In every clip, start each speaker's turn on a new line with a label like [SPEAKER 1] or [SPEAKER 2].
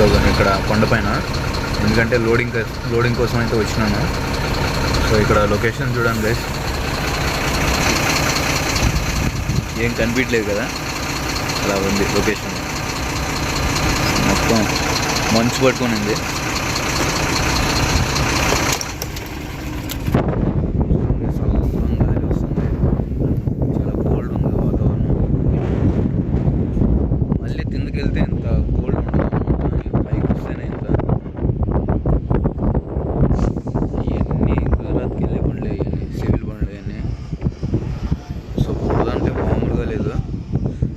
[SPEAKER 1] So ఇక్కడ కొండపైన, ఎందుకంటే లోడింగ్ కోసం అయితే వచ్చినాను. సో ఇక్కడ లొకేషన్ చూడండి గైస్, ఏం కనిపించలేదు కదా, అలా ఉంది లొకేషన్. మొత్తం మంచు పట్టుకొని ఉంది. చాలా కోల్డ్ ఉంది వాతావరణం. మళ్ళీ కిందకి వెళ్తే ఇంత కోల్డ్ ఉండదు, పైకి వస్తేనే ఇంత. ఇవన్నీ గుజరాత్కి వెళ్ళే బండ్లు, ఇవన్నీ సివిల్ బండ్లు ఇవన్నీ. సో కూడదంటే మామూలుగా లేదు.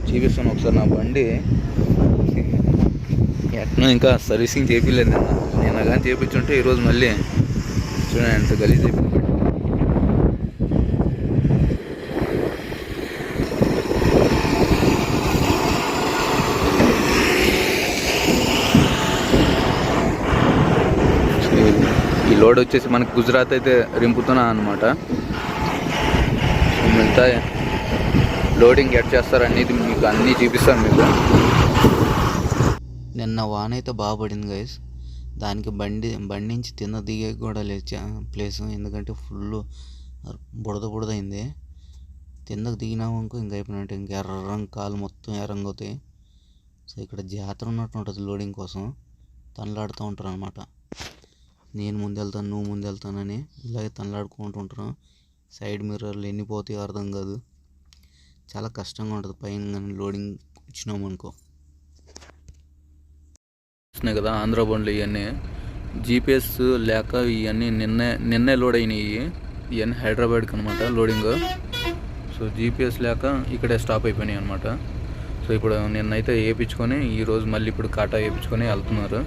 [SPEAKER 1] చూపిస్తాను ఒకసారి నా బండి. ఎట్లా ఇంకా సర్వీసింగ్ చేయించలేదు నిన్న కానీ చేయించుంటే ఈరోజు మళ్ళీ చూడండి ఎంత గలీజ్ అయిపోయింది. ఈ లోడ్ వచ్చేసి మనకి గుజరాత్ అయితే రింపుతున్నా అనమాట. మిగతా లోడింగ్ ఎట్ చేస్తారు అనేది మీకు అన్నీ చూపిస్తాను మీకు.
[SPEAKER 2] నిన్న వాన అయితే బాగా పడింది గైస్. దానికి బండి నుంచి తిన్న దిగే కూడా లేదు ప్లేస్, ఎందుకంటే ఫుల్ బుడదైంది. కిందకు దిగినామనుకో ఇంక అయిపోయినట్టు, ఇంక ఎర్రంగా కాలు మొత్తం ఎర్రంగా అవుతాయి. సో ఇక్కడ జాతర ఉన్నట్టు ఉంటుంది లోడింగ్ కోసం, తనలాడుతూ ఉంటారు అనమాట. నేను ముందు వెళ్తాను, నువ్వు ముందు వెళ్తానని ఇలాగే తనలాడుకుంటూ ఉంటారు. సైడ్ మిర్రర్లు ఎన్ని పోతాయో అర్థం కాదు, చాలా కష్టంగా ఉంటుంది పైన కానీ లోడింగ్ ఇచ్చినామనుకో.
[SPEAKER 1] వస్తున్నాయి కదా ఆంధ్ర బండ్లు ఇవన్నీ. జీపీఎస్ లేక ఇవన్నీ నిన్నే లోడ్ అయినాయి. ఇవన్నీ హైదరాబాద్కి అనమాట లోడింగ్. సో జీపీఎస్ లేక ఇక్కడే స్టాప్ అయిపోయినాయి అనమాట. సో ఇప్పుడు నిన్నైతే వేయించుకొని ఈరోజు మళ్ళీ ఇప్పుడు కాటా వేయించుకొని వెళ్తున్నారు.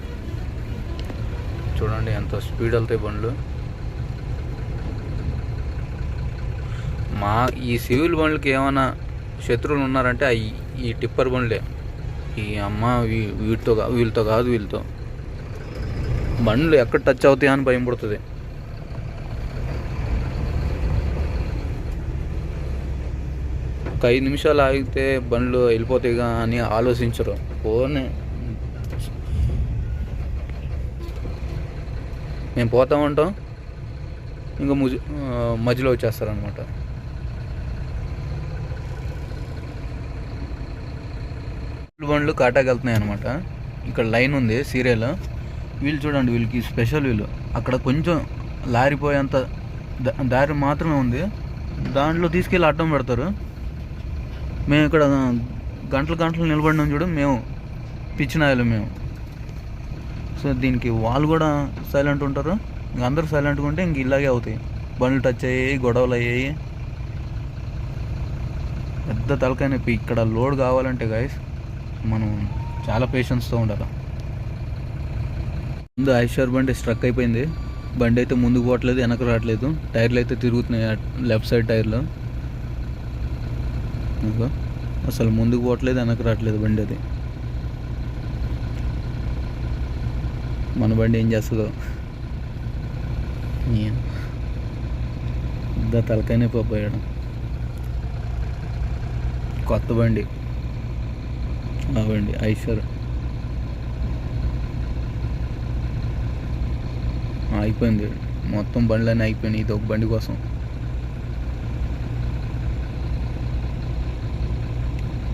[SPEAKER 1] చూడండి ఎంత స్పీడ్ వెళ్తాయి బండ్లు. ఈ సివిల్ బండ్లకి ఏమైనా శత్రువులు ఉన్నారంటే ఈ టిప్పర్ బండ్లే. ఈ వీళ్ళతో కాదు, వీళ్ళతో బండ్లు ఎక్కడ టచ్ అవుతాయా అని భయం పడుతుంది. ఒక 5 నిమిషాలు ఆగితే బండ్లు వెళ్ళిపోతాయిగా అని ఆలోచించరు. పోనీ మేము పోతా ఉంటాం, ఇంకా మధ్యలో వచ్చేస్తారనమాట. బండ్లు కాటాకి వెళ్తున్నాయి అనమాట. ఇక్కడ లైన్ ఉంది సీరియల్. వీళ్ళు చూడండి, వీళ్ళకి స్పెషల్. వీళ్ళు అక్కడ కొంచెం లారిపోయేంత దారి మాత్రమే ఉంది, దాంట్లో తీసుకెళ్ళి అడ్డం పెడతారు. మేము ఇక్కడ గంటలు నిలబడినాం చూడు, మేము పిచ్చినాయాలి మేము. సో దీనికి వాళ్ళు కూడా సైలెంట్ ఉంటారు, ఇంక అందరూ సైలెంట్గా ఉంటే ఇంక ఇలాగే అవుతాయి. బండ్లు టచ్ అయ్యాయి, గొడవలు అయ్యాయి, పెద్ద తలకాయ నొప్పి. ఇక్కడ లోడ్ కావాలంటే గైస్ మనం చాలా పేషెన్స్తో ఉండాలి. ముందు ఐషర్ బండి స్ట్రక్ అయిపోయింది. బండి అయితే ముందుకు పోవట్లేదు, వెనక రావట్లేదు. టైర్లు అయితే తిరుగుతున్నాయి, లెఫ్ట్ సైడ్ టైర్లు. అసలు ముందుకు పోవట్లేదు, వెనక రావట్లేదు బండి. అది మన బండి ఏం చేస్తుందో. పెద్ద తలకాయనే పోయాడు. కొత్త బండి అవండి ఐషర్. అయిపోయింది మొత్తం, బండ్లన్నీ అయిపోయినాయి. ఇది ఒక బండి కోసం.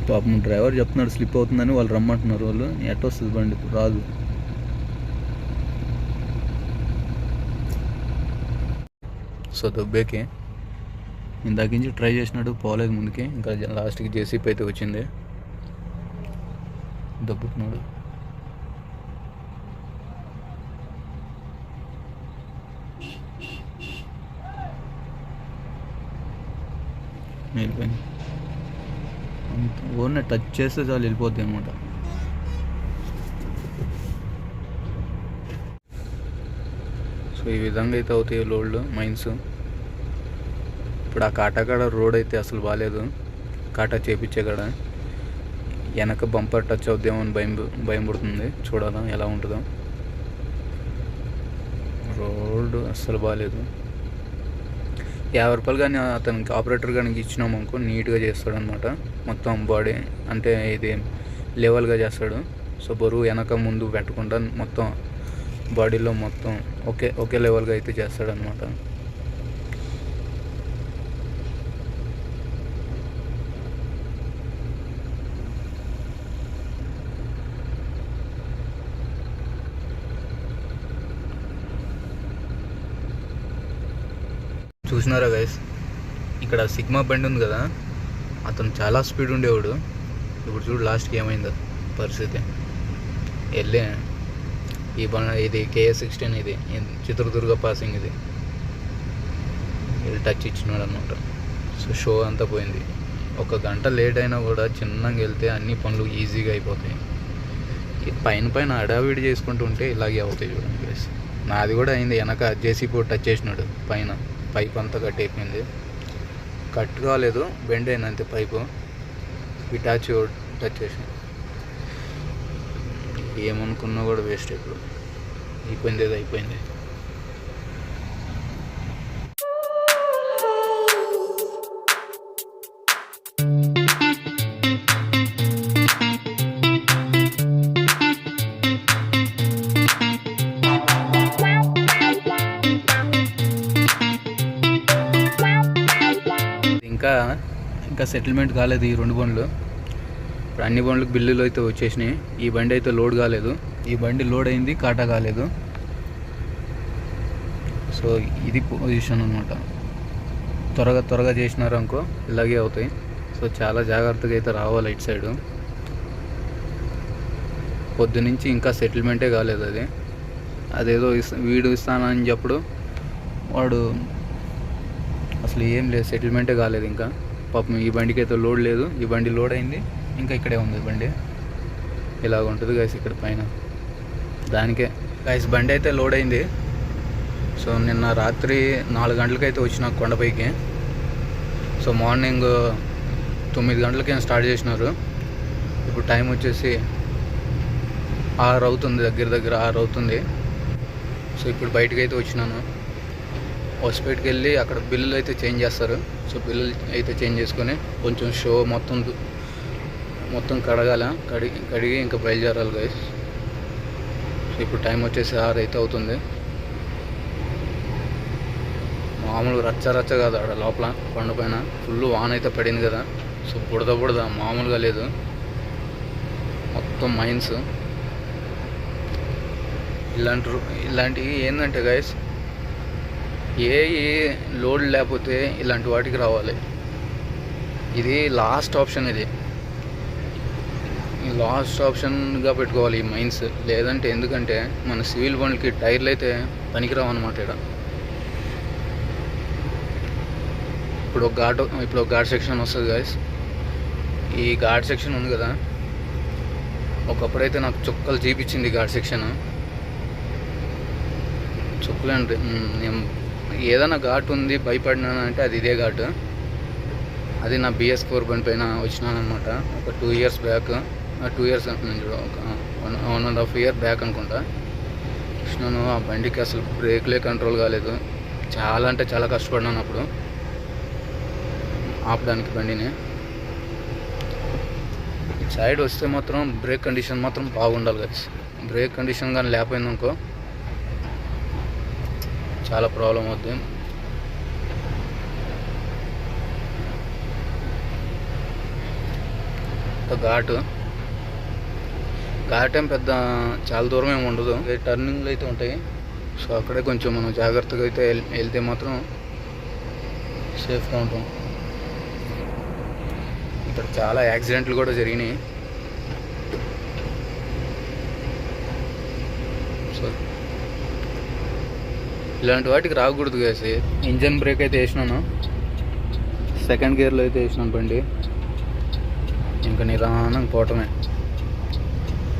[SPEAKER 1] పాపం డ్రైవర్ చెప్తున్నాడు స్లిప్ అవుతుందని, వాళ్ళు రమ్మంటున్నారు. వాళ్ళు ఎట్ట వస్తుంది బండి, రాదు. సో దొబ్బేకి ఇందాకించి ట్రై చేసినాడు, పోలేదు ముందుకి. ఇంకా లాస్ట్కి జేసీపీ అయితే వచ్చింది, దొబ్బుతున్నాడు. వెళ్ళిపోయింది. ఓన్లీ టచ్ చేస్తే చాలు వెళ్ళిపోద్ది అనమాట. సో ఈ విధంగా అయితే అవుతాయి లోడ్లు మైన్స్. ఇప్పుడు ఆ కాటాకాడ రోడ్ అయితే అసలు బాగాలేదు, కాటా చేపించే కాడ. వెనక బంపర్ టచ్ అవుద్దేమో అని భయం పడుతుంది. చూడాలా ఎలా ఉంటుందో. రోడ్ అస్సలు బాగాలేదు. 50 రూపాయలు కానీ అతనికి ఆపరేటర్ కానీ ఇచ్చినాము అనుకో నీట్గా చేస్తాడు అనమాట. మొత్తం బాడీ అంటే ఇది లెవెల్గా చేస్తాడు. సో బరువు వెనక ముందు పెట్టకుండా మొత్తం బాడీలో మొత్తం ఒకే లెవెల్గా అయితే చేస్తాడనమాట. చూసినారా గైస్, ఇక్కడ సిగ్మా బండి ఉంది కదా, అతను చాలా స్పీడ్ ఉండేవాడు. ఇప్పుడు చూడు లాస్ట్కి ఏమైందో పరిస్థితి. వెళ్ళి ఈ బండి ఇది KA16, ఇది చిత్రదుర్గ పాసింగ్, ఇది టచ్ ఇచ్చినాడు అనమాట. సో షో అంతా పోయింది. 1 గంట లేట్ అయినా కూడా చిన్నగా వెళ్తే అన్ని పనులు ఈజీగా అయిపోతాయి. పైన అడావిడి చేసుకుంటూ ఉంటే ఇలాగే అవుతాయి చూడండి గైస్. నాది కూడా అయింది, వెనక జేసీపీ టచ్ చేసినాడు, పైప్ అంతా కట్ అయిపోయింది. కట్ కాలేదు, బెండ్ అయింది అంతే పైపు. విటాచి టచ్ చేసిన, ఏమనుకున్నా కూడా వేస్ట్. ఇప్పుడు అయిపోయింది, ఏదో అయిపోయింది. ఇంకా సెటిల్మెంట్ కాలేదు ఈ 2 బండ్లు. ఇప్పుడు అన్ని బండ్లకు బిల్లులు అయితే వచ్చేసినాయి. ఈ బండి అయితే లోడ్ కాలేదు. ఈ బండి లోడ్ అయింది, కాటా కాలేదు. సో ఇది పొజిషన్ అనమాట. త్వరగా చేసినారు అనుకో ఇలాగే అవుతాయి. సో చాలా జాగ్రత్తగా అయితే రావాలి ఇటు సైడు. పొద్దునుంచి ఇంకా సెటిల్మెంటే కాలేదు. అదేదో వీడు ఇస్తానని చెప్పుడు వాడు అసలు ఏం లేదు, సెటిల్మెంటే కాలేదు ఇంకా. పాపం ఈ బండికి అయితే లోడ్ లేదు. ఈ బండి లోడ్ అయింది, ఇంకా ఇక్కడే ఉంది బండి. ఇలాగ ఉంటుంది గైస్ ఇక్కడ పైన. దానికే గైస్ బండి అయితే లోడ్ అయింది. సో నిన్న రాత్రి 4 గంటలకైతే వచ్చిన కొండపైకి. సో మార్నింగ్ 9 గంటలకి స్టార్ట్ చేసినారు. ఇప్పుడు టైం వచ్చేసి 6 అవుతుంది, దగ్గర 6 అవుతుంది. సో ఇప్పుడు బయటకు అయితే వచ్చినాను. హాస్పిటల్కి వెళ్ళి అక్కడ బిల్లులు అయితే చేంజ్ చేస్తారు. సో బిల్లులు అయితే చేంజ్ చేసుకొని కొంచెం షో మొత్తం కడిగి ఇంకా బయలుదేరాలి గైస్. సో ఇప్పుడు టైం వచ్చేసి 6 అయితే అవుతుంది. మామూలుగా రచ్చ కాదు అక్కడ లోపల కొండపైన. ఫుల్ వాన అయితే పడింది కదా. సో బుడద మామూలుగా లేదు, మొత్తం మైన్స్. ఇలాంటివి ఏంటంటే గైస్, ఏ లోడ్ లేకపోతే ఇలాంటి వాటికి రావాలి. ఇది లాస్ట్ ఆప్షన్. ఇది లాస్ట్ ఆప్షన్గా పెట్టుకోవాలి ఈ మైన్స్. లేదంటే ఎందుకంటే మన సివిల్ బండ్లకి టైర్లు అయితే పనికిరావు అనమాట. ఇప్పుడు ఒక ఘాట్ సెక్షన్ వస్తుంది గైస్. ఈ ఘాట్ సెక్షన్ ఉంది కదా, ఒకప్పుడైతే నాకు చుక్కలు చూపించింది ఘాట్ సెక్షన్. చుక్కలు అంటే నేను ఏదైనా ఘాట్ ఉంది భయపడినానంటే అది ఇదే ఘాట్. అది నా BS4 బండి పైన వచ్చినాను అనమాట. ఒక 2 ఇయర్స్ బ్యాక్, 2 ఇయర్స్ అనుకున్నాను, ఒక 1.5 ఇయర్ బ్యాక్ అనుకుంటా వచ్చినాను. ఆ బండికి అసలు బ్రేక్లే కంట్రోల్ కాలేదు. చాలా అంటే చాలా కష్టపడినాను అప్పుడు ఆపడానికి బండిని. సైడ్ వస్తే మాత్రం బ్రేక్ కండిషన్ మాత్రం బాగుండాలి కదా. బ్రేక్ కండిషన్ కానీ లేకపోయిందనుకో చాలా ప్రాబ్లం అవుతుంది. ఘాట్ ఏం పెద్ద చాలా దూరం ఏమి ఉండదు, టర్నింగ్లు అయితే ఉంటాయి. సో అక్కడే కొంచెం మనం జాగ్రత్తగా అయితే వెళ్తే మాత్రం సేఫ్గా ఉంటాం. ఇక్కడ చాలా యాక్సిడెంట్లు కూడా జరిగినాయి. సో ఇలాంటి వాటికి రాకూడదు కదా. ఇంజన్ బ్రేక్ అయితే వేసినాను, సెకండ్ గేర్లో అయితే వేసినాను బండి. ఇంకా నిదానంగా పోవటమే.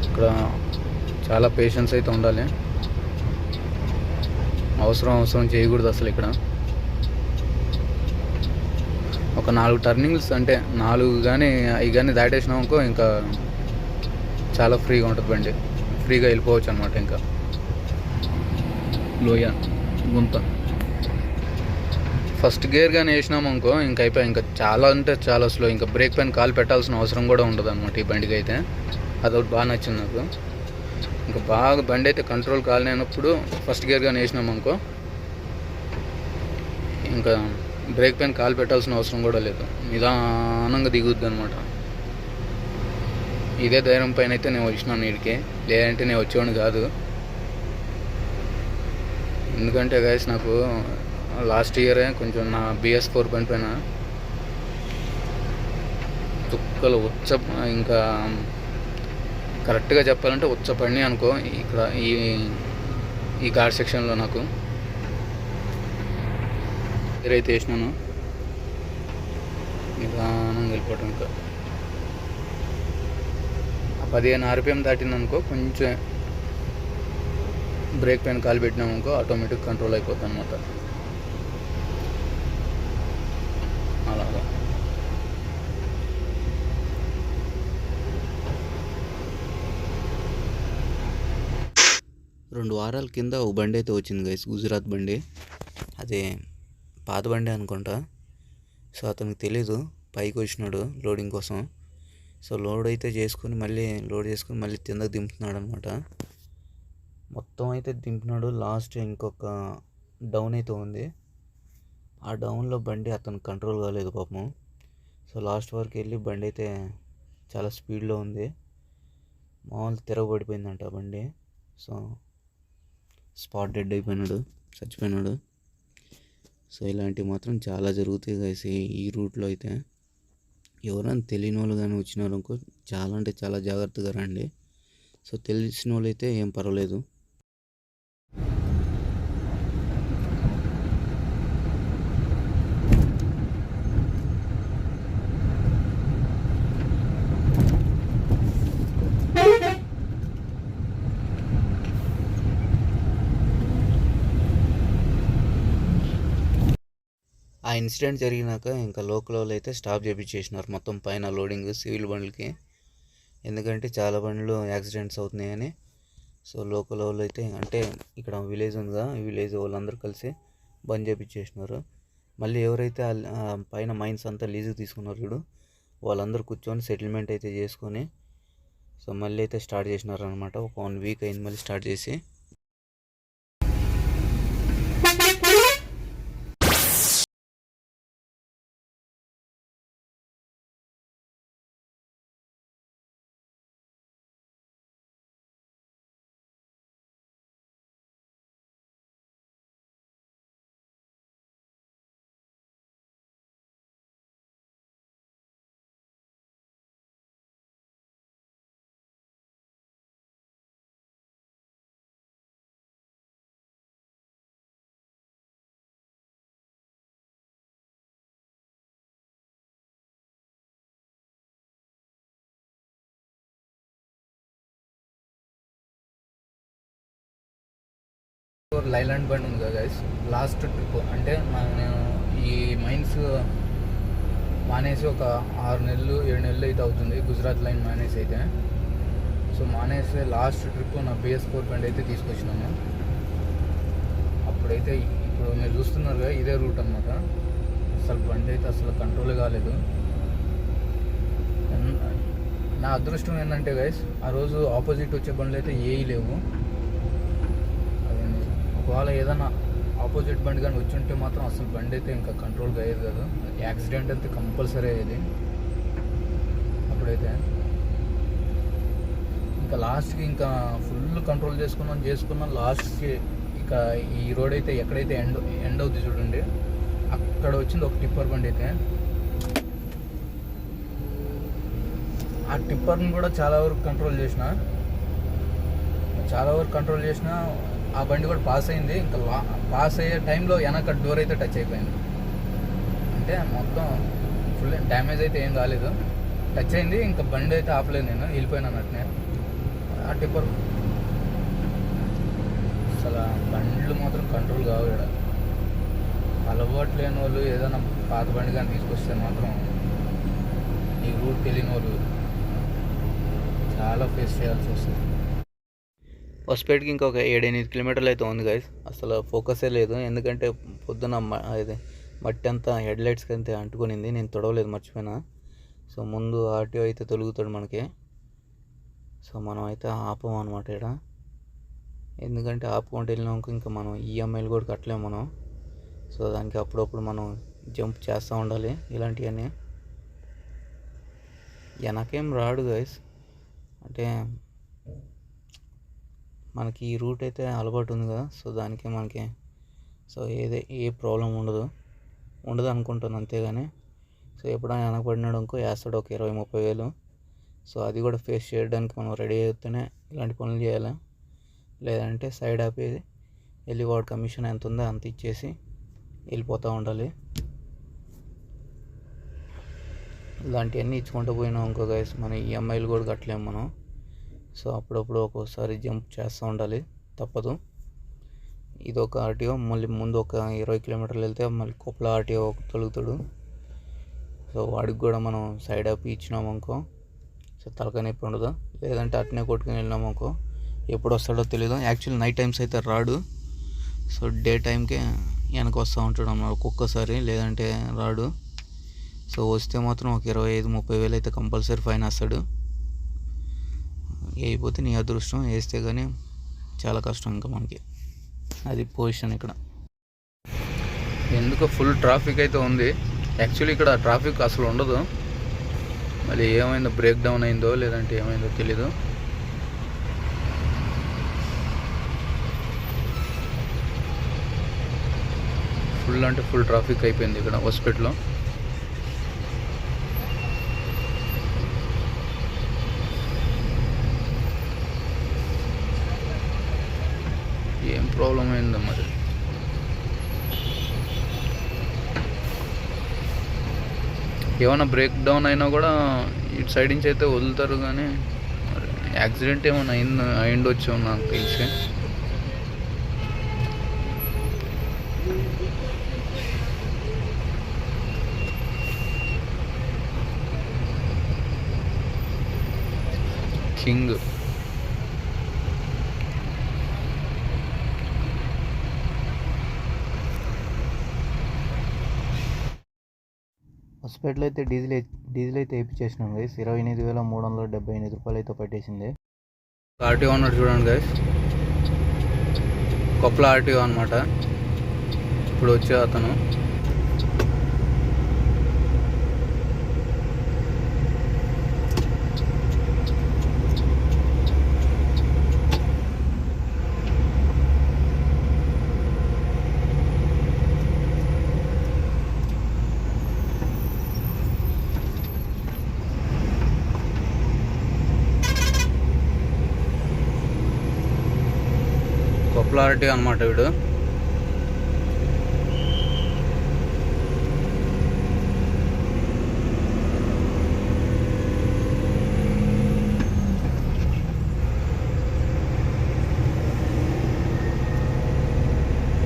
[SPEAKER 1] ఇక్కడ చాలా పేషెన్స్ అయితే ఉండాలి. అవసరం చేయకూడదు అసలు. ఇక్కడ ఒక 4 టర్నింగ్స్ అంటే 4 కానీ 5 కానీ దాటేసినాం అనుకో ఇంకా చాలా ఫ్రీగా ఉంటుంది బండి. ఫ్రీగా వెళ్ళిపోవచ్చు అనమాట. ఇంకా లోయ గుంత ఫస్ట్ గేర్ కానీ వేసినాము అనుకో ఇంకా అయిపోయి. ఇంకా చాలా అంటే చాలా స్లో. ఇంకా బ్రేక్ పైన కాలు పెట్టాల్సిన అవసరం కూడా ఉండదు అనమాట ఈ బండికి అయితే. అదొకటి బాగా నచ్చింది నాకు. ఇంకా బాగా బండి అయితే కంట్రోల్ కాలేనప్పుడు ఫస్ట్ గేర్ కానీ వేసినాం అనుకో, ఇంకా బ్రేక్ పైన కాలు పెట్టాల్సిన అవసరం కూడా లేదు, నిదానంగా దిగుద్ది అనమాట. ఇదే ధైర్యం పైన అయితే నేను వచ్చినాను వీడికి, లేదంటే నేను వచ్చేవాడిని కాదు. ఎందుకంటే గైస్ నాకు లాస్ట్ ఇయరే కొంచెం నా BS4 బండి పైన తుక్కలు ఇంకా కరెక్ట్గా చెప్పాలంటే పడినాయి అనుకో ఇక్కడ ఈ ఘాట్ సెక్షన్లో. నాకు ఏదైతే వేసినాను నిదానంగా వెళ్ళిపోవటం. ఇంకా 15 RPM దాటిందనుకో కొంచెం బ్రేక్ పైన కాలు పెట్టినామనుకో ఆటోమేటిక్ కంట్రోల్ అయిపోతుంది అనమాట. అలాగా
[SPEAKER 2] రెండు వారాల కింద ఒక బండి అయితే వచ్చింది గైస్, గుజరాత్ బండి. అదే పాత బండి అనుకుంటా. సో అతనికి తెలీదు, పైకి వచ్చినాడు లోడింగ్ కోసం. సో లోడ్ చేసుకొని మళ్ళీ కిందకి దింపుతున్నాడు అనమాట. మొత్తం అయితే దింపినాడు. లాస్ట్ ఇంకొక డౌన్ అయితే ఉంది. ఆ డౌన్లో బండి అతను కంట్రోల్ కాలేదు పాపం. సో లాస్ట్ వరకు వెళ్ళి బండి అయితే చాలా స్పీడ్లో ఉంది, మామూలు తిరగబడిపోయిందంట బండి. సో స్పాట్ డెడ్ అయిపోయినాడు, చచ్చిపోయినాడు. సో ఇలాంటివి మాత్రం చాలా జరుగుతాయి గైస్ ఈ రూట్లో అయితే. ఎవరైనా తెలియని వాళ్ళు కానీ వచ్చినారు అనుకో చాలా అంటే చాలా జాగ్రత్తగా రండి. సో తెలిసిన వాళ్ళు అయితే ఏం పర్వాలేదు. ఆ ఇన్సిడెంట్ జరిగినాక ఇంకా లోకల్ వాళ్ళు అయితే స్టాప్ చేయించేసినారు మొత్తం పైన లోడింగ్ సివిల్ బండ్లకి. ఎందుకంటే చాలా బండ్లు యాక్సిడెంట్స్ అవుతున్నాయని. సో లోకల్ వాళ్ళు అయితే, అంటే ఇక్కడ విలేజ్ ఉందిగా, ఈ విలేజ్ వాళ్ళందరూ కలిసి బంద్ చేయించేసినారు. మళ్ళీ ఎవరైతే పైన మైన్స్ అంతా లీజుకి తీసుకున్నారు చూడు, వాళ్ళందరూ కూర్చొని సెటిల్మెంట్ అయితే చేసుకొని సో మళ్ళీ అయితే స్టార్ట్ చేసినారు అనమాట. ఒక 1 వీక్ అయింది మళ్ళీ స్టార్ట్ చేసి.
[SPEAKER 1] లైలాండ్ బండి ఉంది కదా గైస్, లాస్ట్ ట్రిప్ అంటే నేను ఈ మైన్స్ మానేసి ఒక 6 నెలలు 7 నెలలు అయితే అవుతుంది, గుజరాత్ లైన్ మానేసి అయితే. సో మానేసి లాస్ట్ ట్రిప్ నా BS4 బండి అయితే తీసుకొచ్చినాను. అప్పుడైతే ఇప్పుడు మీరు చూస్తున్నారు కదా ఇదే రూట్ అనమాట. అసలు బండి అయితే అసలు కంట్రోల్ కాలేదు. నా అదృష్టం ఏంటంటే గైస్, ఆ రోజు ఆపోజిట్ వచ్చే బండ్లు అయితే ఏవి లేవు. ఒకవేళ ఏదైనా ఆపోజిట్ బండి కానీ వచ్చి ఉంటే మాత్రం అసలు బండి అయితే ఇంకా కంట్రోల్గా అయ్యేది కదా, యాక్సిడెంట్ అయితే కంపల్సరీ అయ్యేది. అప్పుడైతే ఇంకా లాస్ట్కి ఇంకా ఫుల్ కంట్రోల్ చేసుకున్నాం. లాస్ట్కి ఇక ఈ రోడ్ అయితే ఎక్కడైతే ఎండ్ అవుతుంది చూడండి, అక్కడ వచ్చింది ఒక టిప్పర్ బండి అయితే. ఆ టిప్పర్ని కూడా చాలా వరకు కంట్రోల్ చేసిన ఆ బండి కూడా పాస్ అయింది. ఇంకా పాస్ అయ్యే టైంలో వెనక డోర్ అయితే టచ్ అయిపోయింది. అంటే మొత్తం ఫుల్ డ్యామేజ్ అయితే ఏం కాలేదు, టచ్ అయింది. ఇంకా బండి అయితే ఆపలేదు, నేను వెళ్ళిపోయినా అన్నట్టునే. ఆ టిప్పర్ అసలు బండ్లు మాత్రం కంట్రోల్ కావు ఇక్కడ. అలవాటు లేని వాళ్ళు ఏదైనా పాత బండి కానీ తీసుకొస్తే మాత్రం ఈ రూట్ తెలియని వాళ్ళు చాలా ఫేస్ చేయాల్సి వస్తుంది.
[SPEAKER 2] హొస్పేట్కి ఇంకొక 7-8 కిలోమీటర్లు అయితే ఉంది గైస్. అసలు ఫోకసే లేదు, ఎందుకంటే పొద్దున ఇది మట్టి అంతా హెడ్లైట్స్కి అంతే అంటుకునింది. నేను తొడవలేదు, మర్చిపోయినా. సో ముందు RTO అయితే తొలుగుతాడు మనకి. సో మనం అయితే ఆపం అనమాట ఇక్కడ, ఎందుకంటే ఆపుకుంటూ వెళ్ళినాక ఇంకా మనం ఈఎంఐలు కూడా కట్టలేము మనం. సో దానికి అప్పుడప్పుడు మనం జంప్ చేస్తూ ఉండాలి ఇలాంటివన్నీ. వెనకేం రాడు గైస్, అంటే మనకి ఈ రూట్ అయితే అలవాటు ఉంది కదా, సో దానికి మనకి సో ఏ ప్రాబ్లం ఉండదు అనుకుంటాను అంతేగాని. సో ఎప్పుడైనా వెనకబడినాడు అనుకో వేస్తాడు ఒక 20-30 వేలు. సో అది కూడా ఫేస్ చేయడానికి మనం రెడీ అవుతూనే ఇలాంటి పనులు చేయాలి. లేదంటే సైడ్ ఆపేది వెళ్ళి వాడు కమిషన్ ఎంత ఉందో అంత ఇచ్చేసి వెళ్ళిపోతూ ఉండాలి. ఇలాంటివన్నీ ఇచ్చుకుంటూ పోయినాం ఇంకో గైస్ మన ఈఎంఐలు కూడా కట్టలేము మనం. సో అప్పుడప్పుడు ఒక్కోసారి జంప్ చేస్తూ ఉండాలి, తప్పదు. ఇది ఒక ఆర్టీఓ, మళ్ళీ ముందు ఒక 20 కిలోమీటర్లు వెళ్తే మళ్ళీ కొప్పల ఆర్టీఓ తొలుగుతాడు. సో వాడికి కూడా మనం సైడ్ ఆపి ఇచ్చినాము అనుకో, సో తలకాయ నొప్పి ఉండదు. లేదంటే అట్నే కొట్టుకుని వెళ్ళినాము అనుకో ఎప్పుడు వస్తాడో తెలియదు. యాక్చువల్లీ నైట్ టైమ్స్ అయితే రాడు, సో డే టైంకే వెనక వస్తూ ఉంటాడు అన్నమాట ఒక్కొక్కసారి, లేదంటే రాడు. సో వస్తే మాత్రం ఒక 25-30 వేలు అయితే కంపల్సరీ ఫైన్ వేస్తాడు. వేయకపోతే నీ అదృష్టం, వేస్తే కానీ చాలా కష్టం ఇంకా మనకి. అది పొజిషన్ ఇక్కడ.
[SPEAKER 1] ఎందుకో ఫుల్ ట్రాఫిక్ అయితే ఉంది. యాక్చువల్లీ ఇక్కడ ట్రాఫిక్ అసలు ఉండదు. మళ్ళీ ఏమైందో, బ్రేక్ డౌన్ అయిందో లేదంటే ఏమైందో తెలీదు. ఫుల్ అంటే ఫుల్ ట్రాఫిక్ అయిపోయింది ఇక్కడ హాస్పిటల్లో. ఏం ప్రాబ్లం అయిందో మరి. ఏమైనా బ్రేక్ డౌన్ అయినా కూడా ఇటు సైడ్ నుంచి అయితే వదులుతారు, కానీ యాక్సిడెంట్ ఏమైనా అయిండొచ్చు నాకు తెలిసి. కింగ్
[SPEAKER 2] హాస్పిటల్ అయితే డీజిల్ అయితే వేయించేసినాం గైస్. 28,378 రూపాయలు అయితే పట్టేసింది.
[SPEAKER 1] ఆర్టీఓ ఉన్నాడు చూడండి గైస్, కొప్పల ఆర్టీఓ అనమాట. ఇప్పుడు వచ్చే అతను పాపులారిటీ అనమాట వీడు.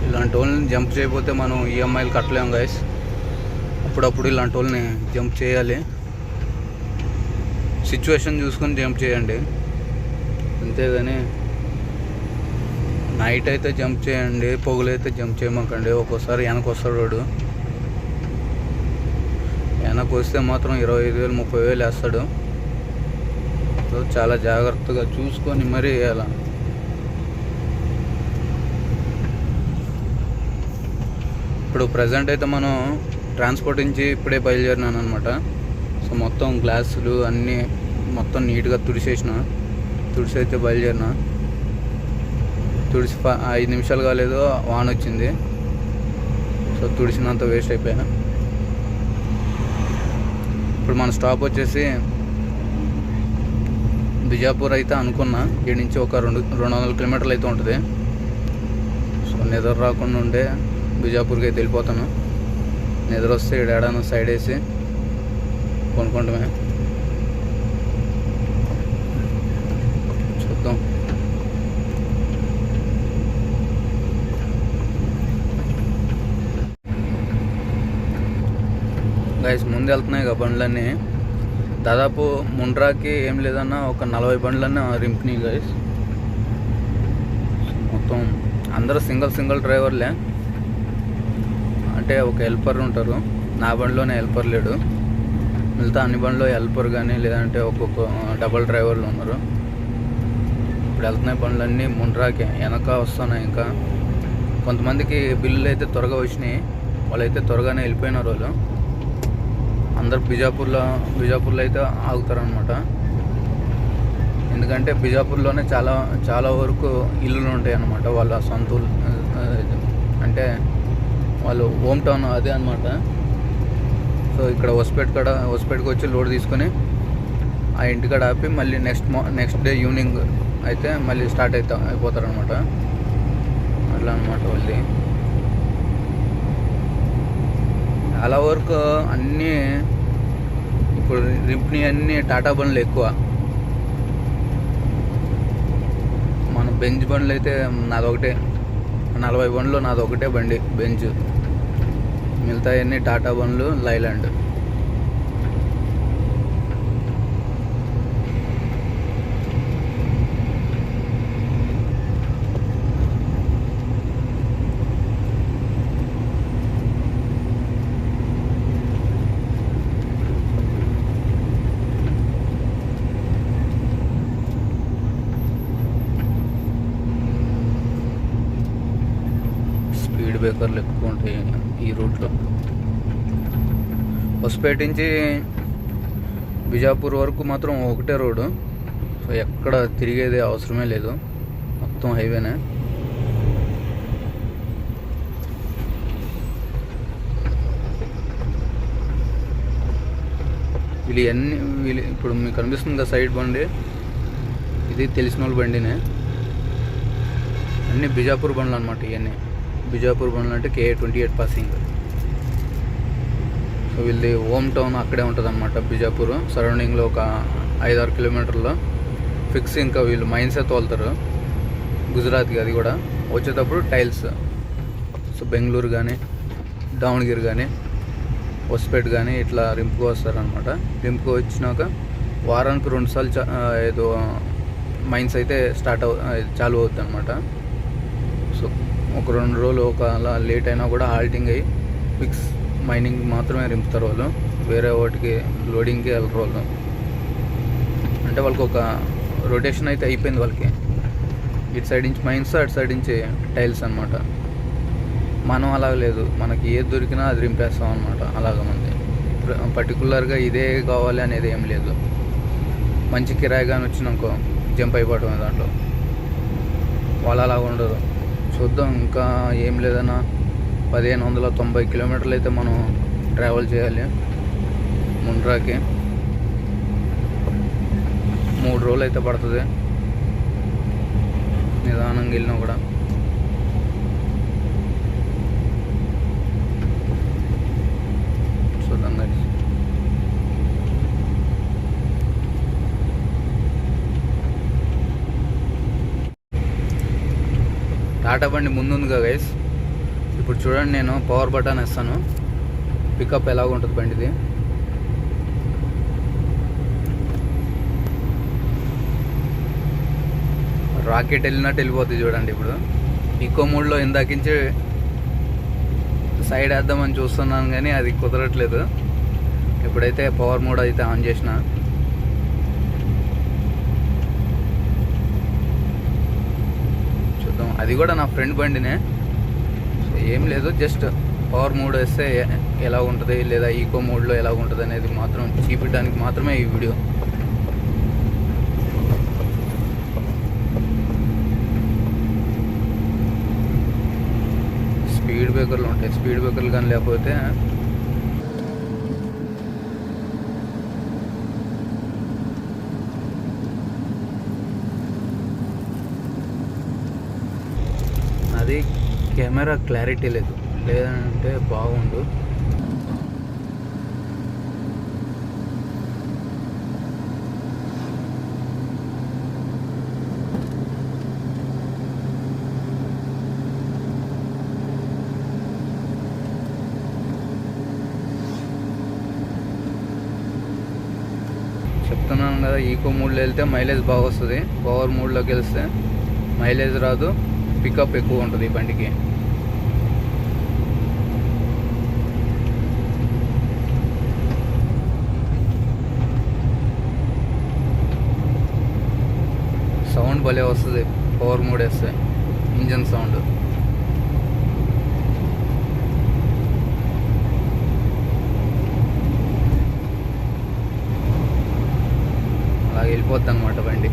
[SPEAKER 1] ఇలాంటి వాళ్ళని జంప్ చేయకపోతే మనం ఈఎంఐలు కట్టలేము గైస్. అప్పుడప్పుడు ఇలాంటి వాళ్ళని జంప్ చేయాలి, సిచ్యువేషన్ చూసుకొని జంప్ చేయండి అంతేగాని నైట్ అయితే జంప్ చేయండి, పొగలైతే జంప్ చేయమాకండి. ఒక్కోసారి వెనక వస్తాడు వాడు, వెనక వస్తే మాత్రం 25,000 30,000 వేస్తాడు. సో చాలా జాగ్రత్తగా చూసుకొని మరీ వేయాలి. ఇప్పుడు ప్రజెంట్ అయితే మనం ట్రాన్స్పోర్ట్ నుంచి ఇప్పుడే బయలుదేరినాను అనమాట. సో మొత్తం గ్లాసులు అన్నీ మొత్తం నీట్గా తుడిసి అయితే బయలుదేరినా. 5 నిమిషాలు కాలేదు వాన వచ్చింది. సో తుడిసినంత వేస్ట్ అయిపోయినా. ఇప్పుడు మన స్టాప్ వచ్చేసి బిజాపూర్ అయితే అనుకున్నా. ఇక్కడి నుంచి ఒక 200 కిలోమీటర్లు అయితే ఉంటుంది. సో నిద్ర రాకుండా ఉండే బిజాపూర్కి అయితే వెళ్ళిపోతాను. నిద్ర వస్తే ఏడాడను సైడ్ వేసి కొనుక్కుంటామే. చూద్దాం. గైస్ ముందు వెళ్తున్నాయి కదా బండ్లన్నీ. దాదాపు ముండ్రాకి ఏం లేదన్నా ఒక 40 బండ్లన్నీ రింపినాయి గైస్. మొత్తం అందరూ సింగిల్ డ్రైవర్లే, అంటే ఒక హెల్పర్ ఉంటారు. నా బండిలోనే హెల్పర్ లేడు, మిగతా అన్ని బండ్లో హెల్పర్ కానీ లేదంటే ఒక్కొక్క డబల్ డ్రైవర్లు ఉన్నారు. ఇప్పుడు వెళ్తున్నాయి బండ్లన్నీ ముండ్రాకే వెనక వస్తున్నాయి. ఇంకా కొంతమందికి బిల్లులు అయితే త్వరగా వచ్చినాయి, వాళ్ళైతే త్వరగానే వెళ్ళిపోయినారు. వాళ్ళు అందరు బిజాపూర్లో అయితే ఆగుతారనమాట. ఎందుకంటే బిజాపూర్లోనే చాలా వరకు ఇల్లులు ఉంటాయి అన్నమాట. వాళ్ళ సొంత అంటే వాళ్ళు హోమ్ టౌన్ అదే అనమాట. సో ఇక్కడ హొస్పేట్కి వచ్చి లోడ్ తీసుకొని ఆ ఇంటికాడ ఆపి మళ్ళీ నెక్స్ట్ డే ఈవినింగ్ అయితే మళ్ళీ స్టార్ట్ అయిపోతారనమాట. అట్లా అనమాట వాళ్ళది. చాలా వరకు అన్నీ ఇప్పుడు రింప్ని అన్నీ టాటా బండ్లు ఎక్కువ. మన బెంచ్ బండ్లు అయితే నాదొకటే, 40 బండ్లు నాదొకటే బండి బెంచ్. మిగతా అన్నీ టాటా బండ్లు, లైలాండ్. స్పీడ్ బ్రేకర్లు ఎక్కువ ఉంటాయి ఈ రూట్లో. హొస్పేట్ నుంచి బిజాపూర్ వరకు మాత్రం ఒకటే రోడ్డు. సో ఎక్కడ తిరిగేది అవసరమే లేదు, మొత్తం హైవేనే. వీళ్ళు ఇప్పుడు మీకు కనిపిస్తుంది కదా సైడ్ బండి, ఇది తెలిసిన వాళ్ళ బండినే. అన్నీ బిజాపూర్ బండ్లు అనమాట. ఇవన్నీ బిజాపూర్ బండ్లు అంటే KA-28 పాసింగ్. సో వీళ్ళది హోమ్ టౌన్ అక్కడే ఉంటుంది అనమాట బిజాపూర్. సరౌండింగ్లో ఒక 5-6 కిలోమీటర్లో ఫిక్స్. ఇంకా వీళ్ళు మైన్సే తోలుతారు గుజరాత్కి. అది కూడా వచ్చేటప్పుడు టైల్స్. సో బెంగళూరు కానీ, దావణగిరి కానీ, హొస్పేట్ కానీ ఇట్లా రింపుకు వస్తారనమాట. రింపుకు వచ్చినాక వారానికి 2 సార్లు ఏదో మైన్స్ అయితే చాలు అవుతుంది అనమాట. సో ఒక 2 రోజులు అలా లేట్ అయినా కూడా హాల్టింగ్ అయ్యి ఫిక్స్ మైనింగ్ మాత్రమే రింపుతారు వాళ్ళు. వేరే వాటికి లోడింగ్కి వెళ్ళరు వాళ్ళు. అంటే వాళ్ళకి ఒక రొటేషన్ అయితే అయిపోయింది వాళ్ళకి. ఇటు సైడ్ నుంచి మైన్స్, అటు సైడ్ నుంచి టైల్స్ అనమాట. మనం అలాగ లేదు, మనకి ఏది దొరికినా అది రింపేస్తాం అనమాట. అలాగ మంది పర్టికులర్గా ఇదే కావాలి అనేది ఏం లేదు. మంచి కిరాయి కానీ వచ్చినాకో జంప్ అయిపోవటం దాంట్లో. వాళ్ళు అలాగ ఉండదు. చూద్దాం, ఇంకా ఏం లేదన్నా 1590 కిలోమీటర్లు అయితే మనం ట్రావెల్ చేయాలి ముండ్రాకి. 3 రోజులు అయితే పడుతుంది నిదానంగా వెళ్ళినా కూడా. చూద్దాం గైస్. టాటా బండి ముందుందిగా గైస్. ఇప్పుడు చూడండి, నేను పవర్ బటన్ వేస్తాను, పికప్ ఎలాగ ఉంటుంది బండిది. రాకెట్ వెళ్ళినట్టు వెళ్ళిపోతుంది చూడండి. ఇప్పుడు ఈకో మోడ్లో ఇందాకించి సైడ్ వేద్దామని చూస్తున్నాను కానీ అది కుదరట్లేదు. ఇప్పుడైతే పవర్ మోడ్ అయితే ఆన్ చేసిన. చూద్దాం, అది కూడా నా ఫ్రెండ్ బండినే. ఏం లేదు, జస్ట్ పవర్ మోడ్ వేస్తే ఎలా ఉంటుంది లేదా ఈకో మోడ్లో ఎలా ఉంటుంది అనేది మాత్రం చూపించడానికి మాత్రమే ఈ వీడియో. స్పీడ్ బ్రేకర్లు ఉంటాయి, స్పీడ్ బ్రేకర్లు కానీ లేకపోతే అది కెమెరా క్లారిటీ లేదంటే బాగుండు. చెప్తున్నాను కదా, ఈకో మోడ్లో వెళ్తే మైలేజ్ బాగా వస్తుంది. పవర్ మోడ్లోకి వెళ్తే మైలేజ్ రాదు, పికప్ ఎక్కువ ఉంటుంది ఈ బండికి. సౌండ్ భలే వస్తుంది పవర్ మోడ్ వేస్తే ఇంజన్ సౌండ్. అలాగే వెళ్ళిపోద్ది అనమాట బండి.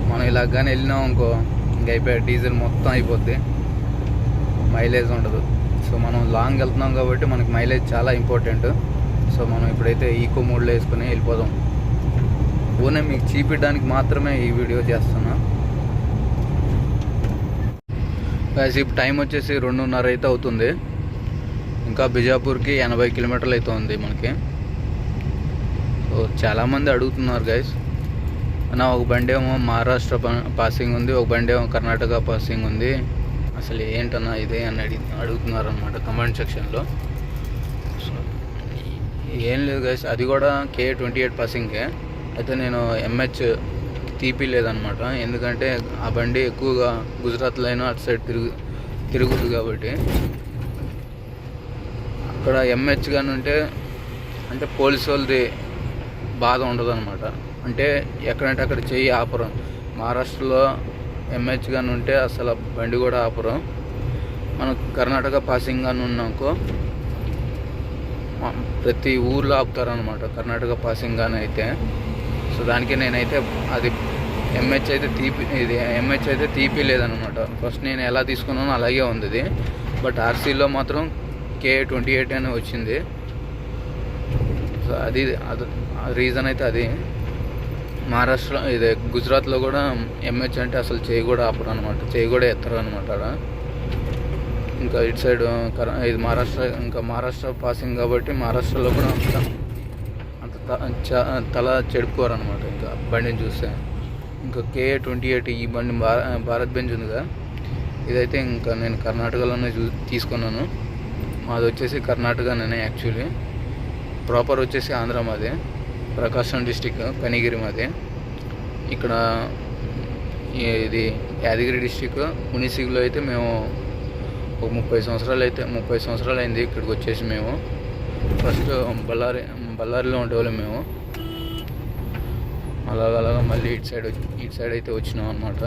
[SPEAKER 1] మనం ఇలాగానే వెళ్ళినాం అనుకో ఇంక అయిపోయా, డీజిల్ మొత్తం అయిపోద్ది, మైలేజ్ ఉండదు. సో మనం లాంగ్ వెళ్తున్నాం కాబట్టి మనకి మైలేజ్ చాలా ఇంపార్టెంట్. సో మనం ఇప్పుడైతే ఈకో మోడ్లో వేసుకుని వెళ్ళిపోదాం. ఓనే మీకు చూపించడానికి మాత్రమే ఈ వీడియో చేస్తున్నా. ఇప్పుడు టైం వచ్చేసి 2:30 అయితే అవుతుంది. ఇంకా బిజాపూర్కి 80 కిలోమీటర్లు అయితే ఉంది మనకి. సో చాలామంది అడుగుతున్నారు గైస్, అన్న ఒక బండి ఏమో మహారాష్ట్ర పాసింగ్ ఉంది, ఒక బండి ఏమో కర్ణాటక పాసింగ్ ఉంది, అసలు ఏంటన్నా ఇదే అని అడుగుతున్నారు అనమాట కమెంట్ సెక్షన్లో. సో ఏం లేదు గైస్, అది కూడా K28 పాసింగే. అయితే నేను MH తీపి లేదనమాట, ఎందుకంటే ఆ బండి ఎక్కువగా గుజరాత్లో అయినా అటు సైడ్ తిరుగుతుంది కాబట్టి. అక్కడ MH కానీ ఉంటే అంటే పోలీసు వాళ్ళది బాధ ఉండదు అనమాట. అంటే ఎక్కడంటే అక్కడ చెయ్యి ఆపరం. మహారాష్ట్రలో MH కానీ ఉంటే అసలు బండి కూడా ఆపరం. మనం కర్ణాటక పాసింగ్ కానీ ఉన్నాకో ప్రతి ఊర్లో ఆపుతారనమాట కర్ణాటక పాసింగ్ కానీ అయితే. సో దానికి నేనైతే అది MH అయితే తీపి లేదనమాట. ఫస్ట్ నేను ఎలా తీసుకున్నానో అలాగే ఉంది ఇది, బట్ RCలో మాత్రం K28 అని వచ్చింది. సో అది రీజన్ అయితే అది. మహారాష్ట్ర గుజరాత్లో కూడా MH అంటే అసలు చేయి కూడా ఆపరు అనమాట, చేయి కూడా ఎత్తరు అనమాట. ఇంకా ఇటు సైడ్ ఇది మహారాష్ట్ర పాసింగ్ కాబట్టి మహారాష్ట్రలో కూడా అంత తల చెడుపుకోరు అనమాట ఇంకా బండిని చూస్తే. ఇంకా K28 ఈ బండి భారత్ బెంజ్ ఉందిగా, ఇదైతే ఇంకా నేను కర్ణాటకలోనే తీసుకున్నాను. మాది వచ్చేసి కర్ణాటకనే యాక్చువల్లీ, ప్రాపర్ వచ్చేసి ఆంధ్ర మాది, ప్రకాశం డిస్టిక్ కనిగిరి మాది. ఇక్కడ ఇది యాదగిరి డిస్టిక్ మునిసిగిలో అయితే మేము ఒక 30 సంవత్సరాలు అయింది ఇక్కడికి వచ్చేసి. మేము ఫస్ట్ బళ్ళారిలో ఉండేవాళ్ళం మేము. అలాగ మళ్ళీ ఇటు సైడ్ అయితే వచ్చినాం అనమాట.